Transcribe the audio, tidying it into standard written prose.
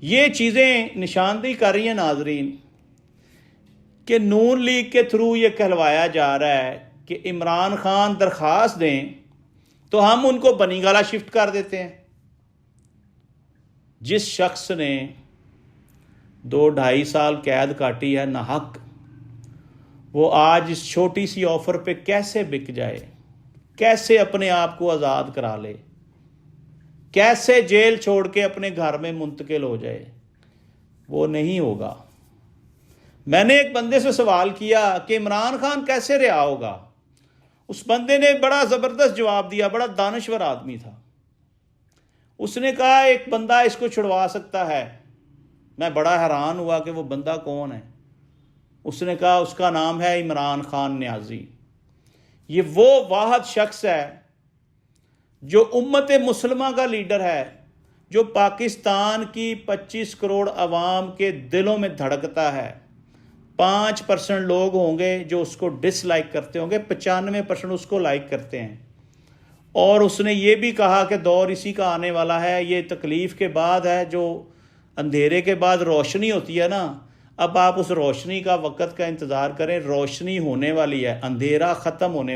یہ چیزیں نشاندہی کر رہی ہیں ناظرین کہ نون لیگ کے تھرو یہ کہلوایا جا رہا ہے کہ عمران خان درخواست دیں تو ہم ان کو بنی گالہ شفٹ کر دیتے ہیں۔ جس شخص نے 2-2.5 سال قید کاٹی ہے ناحق، وہ آج اس چھوٹی سی آفر پہ کیسے بک جائے، کیسے اپنے آپ کو آزاد کرا لے، کیسے جیل چھوڑ کے اپنے گھر میں منتقل ہو جائے؟ وہ نہیں ہوگا۔ میں نے ایک بندے سے سوال کیا کہ عمران خان کیسے رہا ہوگا؟ اس بندے نے بڑا زبردست جواب دیا، بڑا دانشور آدمی تھا۔ اس نے کہا ایک بندہ اس کو چھڑوا سکتا ہے۔ میں بڑا حیران ہوا کہ وہ بندہ کون ہے؟ اس نے کہا اس کا نام ہے عمران خان نیازی۔ یہ وہ واحد شخص ہے جو امت مسلمہ کا لیڈر ہے، جو پاکستان کی 25 کروڑ عوام کے دلوں میں دھڑکتا ہے۔ 5% لوگ ہوں گے جو اس کو ڈس لائک کرتے ہوں گے، 95% اس کو لائک کرتے ہیں۔ اور اس نے یہ بھی کہا کہ دور اسی کا آنے والا ہے، یہ تکلیف کے بعد ہے، جو اندھیرے کے بعد روشنی ہوتی ہے نا، اب آپ اس روشنی کا وقت کا انتظار کریں، روشنی ہونے والی ہے، اندھیرا ختم ہونے